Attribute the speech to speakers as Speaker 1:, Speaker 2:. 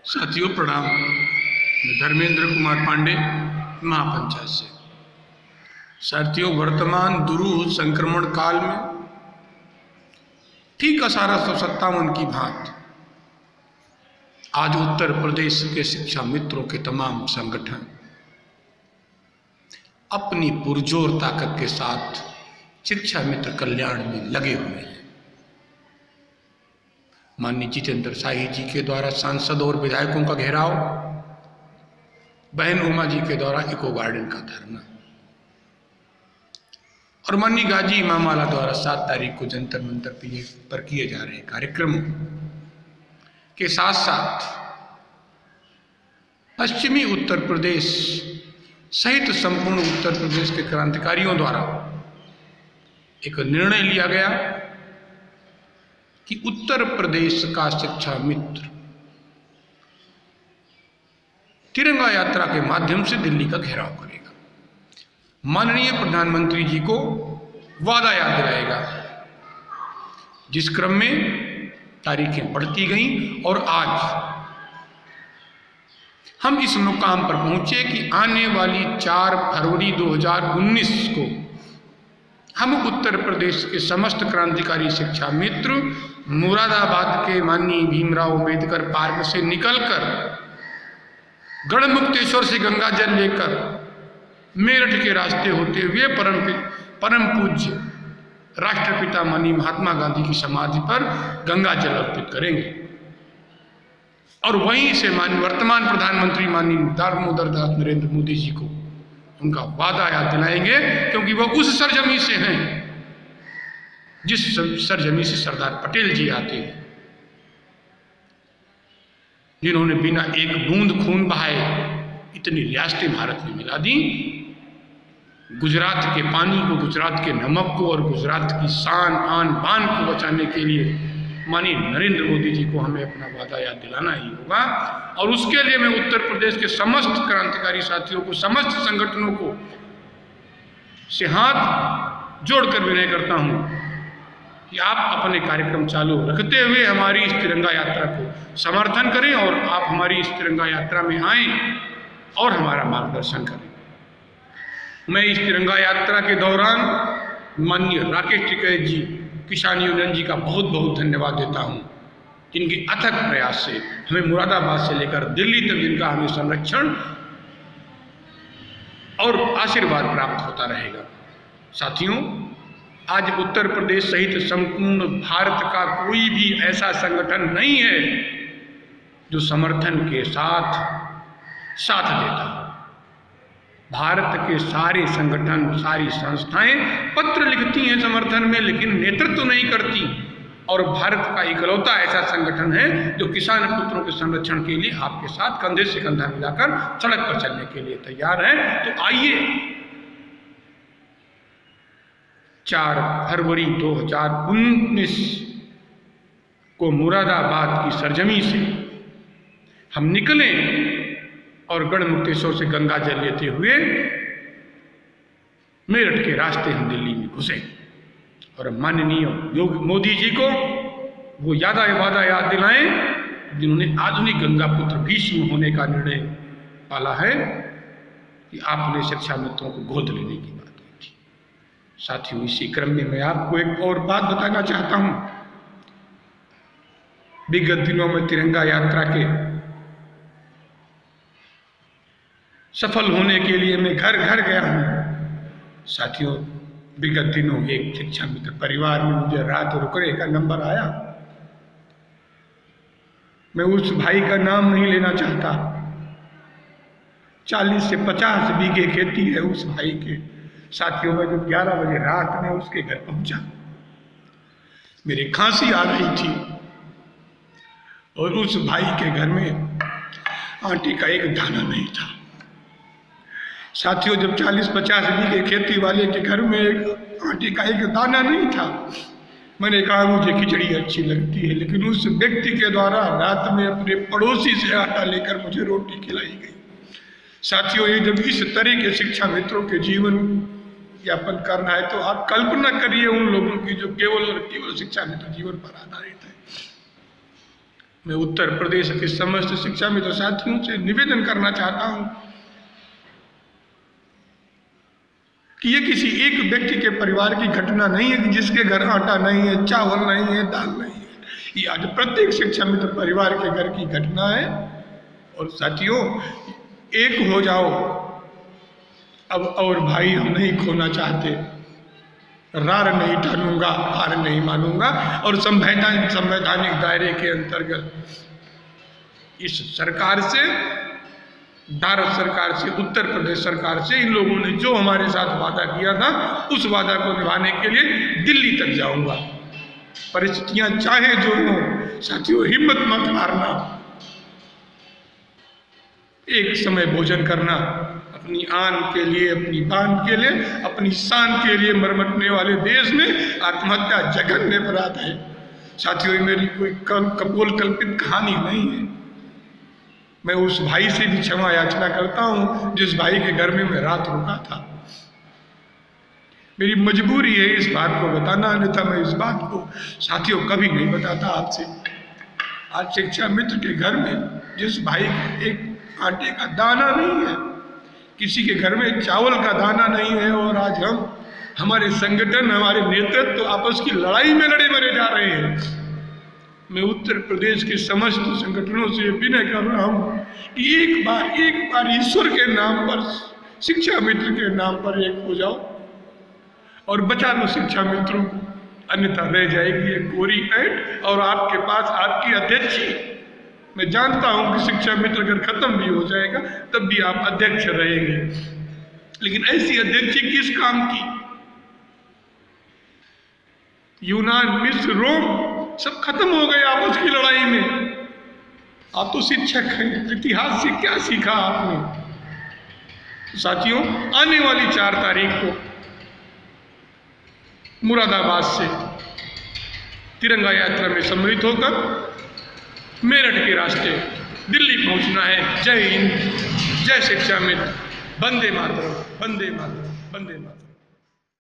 Speaker 1: साथियों प्रणाम। मैं धर्मेंद्र कुमार पांडे महापंचायत से। साथियों वर्तमान दुरूह संक्रमण काल में ठीक 1857 की भांति आज उत्तर प्रदेश के शिक्षा मित्रों के तमाम संगठन अपनी पुरजोर ताकत के साथ शिक्षा मित्र कल्याण में लगे हुए हैं। माननीय जितेंद्र शाही जी के द्वारा सांसद और विधायकों का घेराव, बहन उमा जी के द्वारा इको गार्डन का धरना और माननीय गाजी इमामाला द्वारा 7 तारीख को जंतर मंतर पर किए जा रहे कार्यक्रमों के साथ साथ पश्चिमी उत्तर प्रदेश सहित संपूर्ण उत्तर प्रदेश के क्रांतिकारियों द्वारा एक निर्णय लिया गया कि उत्तर प्रदेश का शिक्षा मित्र तिरंगा यात्रा के माध्यम से दिल्ली का घेराव करेगा। माननीय प्रधानमंत्री जी को वादा याद दिलाएगा, जिस क्रम में तारीखें बढ़ती गईं और आज हम इस मुकाम पर पहुंचे कि आने वाली 4 फरवरी 2019 को हम उत्तर प्रदेश के समस्त क्रांतिकारी शिक्षा मित्र मुरादाबाद के माननीय भीमराव अंबेडकर पार्क से निकलकर गढ़मुक्तेश्वर से गंगा जल लेकर मेरठ के रास्ते होते हुए परम पूज्य राष्ट्रपिता माननीय महात्मा गांधी की समाधि पर गंगा जल अर्पित करेंगे और वहीं से वर्तमान प्रधानमंत्री माननीय दामोदर दास नरेंद्र मोदी जी को उनका वादा याद दिलाएंगे, क्योंकि वो उस सरजमी से हैं जिस सरजमी से सरदार पटेल जी आते हैं, जिन्होंने बिना एक बूंद खून बहाए इतनी रियासतें भारत में मिला दी। गुजरात के पानी को, गुजरात के नमक को और गुजरात की शान आन बान को बचाने के लिए माननीय नरेंद्र मोदी जी को हमें अपना वादा याद दिलाना ही होगा। और उसके लिए मैं उत्तर प्रदेश के समस्त क्रांतिकारी साथियों को, समस्त संगठनों को से हाथ जोड़कर विनय करता हूं कि आप अपने कार्यक्रम चालू रखते हुए हमारी इस तिरंगा यात्रा को समर्थन करें और आप हमारी इस तिरंगा यात्रा में आएं और हमारा मार्गदर्शन करें। मैं इस तिरंगा यात्रा के दौरान माननीय राकेश टिकैत जी, किसान यूनियन जी का बहुत बहुत धन्यवाद देता हूं, जिनके अथक प्रयास से हमें मुरादाबाद से लेकर दिल्ली तक जिनका हमें संरक्षण और आशीर्वाद प्राप्त होता रहेगा। साथियों, आज उत्तर प्रदेश सहित संपूर्ण भारत का कोई भी ऐसा संगठन नहीं है जो समर्थन के साथ देता है। भारत के सारे संगठन, सारी संस्थाएं पत्र लिखती हैं समर्थन में, लेकिन नेतृत्व नहीं करती। और भारत का इकलौता ऐसा संगठन है जो किसान पुत्रों के संरक्षण के लिए आपके साथ कंधे से कंधा मिलाकर सड़क पर चलने के लिए तैयार है। तो आइए 4 फरवरी 2019 को मुरादाबाद की सरजमी से हम निकलें और गढ़मुक्तेश्वर से गंगा जल लेते हुए मेरठ के रास्ते हम दिल्ली में घुसे और माननीय मोदी जी को वो वादा याद दिलाएं जिन्होंने आधुनिक गंगा पुत्र भीष्म होने का निर्णय पाला है कि आपने शिक्षा मित्रों को गोद लेने की बात की थी। साथियों, इसी क्रम में मैं आपको एक और बात बताना चाहता हूं। विगत दिनों में तिरंगा यात्रा के सफल होने के लिए मैं घर घर गया हूं। साथियों, विगत दिनों एक शिक्षा मित्र परिवार में मुझे रात रुकने का नंबर आया। मैं उस भाई का नाम नहीं लेना चाहता। 40 से 50 बीघे खेती है उस भाई के। साथियों, मैं जब 11 बजे रात में उसके घर पहुंचा, मेरी खांसी आ रही थी और उस भाई के घर में आटे का एक दाना नहीं था। साथियों, जब 40-50 बीघे खेती वाले के घर में एक आटे का एक दाना नहीं था, मैंने कहा मुझे खिचड़ी अच्छी लगती है, लेकिन उस व्यक्ति के द्वारा रात में अपने पड़ोसी से आटा लेकर मुझे रोटी खिलाई गई। साथियों, ये जब इस तरह के शिक्षा मित्रों के जीवन यापन करना है तो आप कल्पना करिए उन लोगों की जो केवल और केवल शिक्षा मित्र जीवन पर आधारित है। मैं उत्तर प्रदेश के समस्त शिक्षा मित्र साथियों से निवेदन करना चाहता हूं कि ये किसी एक व्यक्ति के परिवार की घटना नहीं है कि जिसके घर आटा नहीं है, चावल नहीं है, दाल नहीं है। ये आज प्रत्येक शिक्षा मित्र परिवार के घर की घटना है। और साथियों, एक हो जाओ अब, और भाई हम नहीं खोना चाहते। रार नहीं ठानूंगा, हार नहीं मानूंगा। और संवैधानिक दायरे के अंतर्गत इस सरकार से, भारत सरकार से, उत्तर प्रदेश सरकार से, इन लोगों ने जो हमारे साथ वादा किया था उस वादा को निभाने के लिए दिल्ली तक जाऊंगा। परिस्थितियां चाहे जो हो साथियों, हिम्मत मत हारना। एक समय भोजन करना अपनी आन के लिए, अपनी बान के लिए, अपनी शान के लिए मरमटने वाले देश में आत्महत्या जघन्य अपराध है। साथियों, मेरी कोई कपोल कल्पित कहानी नहीं है। मैं उस भाई से भी क्षमा याचना करता हूं जिस भाई के घर में मैं रात रुका था। मेरी मजबूरी है इस बात को बताना, अन्यथा मैं इस बात को साथियों कभी नहीं बताता आपसे। आज शिक्षा मित्र के घर में जिस भाई के एक आटे का दाना नहीं है, किसी के घर में चावल का दाना नहीं है, और आज हमारे संगठन, हमारे नेतृत्व तो आपस की लड़ाई में लड़े मरे जा रहे हैं। मैं उत्तर प्रदेश के समस्त संगठनों से विनय कर रहा हूं कि एक बार ईश्वर के नाम पर, शिक्षा मित्र के नाम पर एक हो जाओ और बचा लो शिक्षा मित्रों को, अन्यथा रह जाएगी एक कोरी ऐंठ। और आपके पास आपकी अध्यक्षी, मैं जानता हूं कि शिक्षा मित्र अगर खत्म भी हो जाएगा तब भी आप अध्यक्ष रहेंगे, लेकिन ऐसी अध्यक्षी किस काम की? यूनान, मिस्र, रोम सब खत्म हो गए आपस की लड़ाई में। आप तो शिक्षक हैं, इतिहास से क्या सीखा आपने? साथियों, आने वाली 4 तारीख को मुरादाबाद से तिरंगा यात्रा में सम्मिलित होकर मेरठ के रास्ते दिल्ली पहुंचना है। जय हिंद, जय शिक्षा मित्र, वंदे मातरम, वंदे मातरम, वंदे मातरम।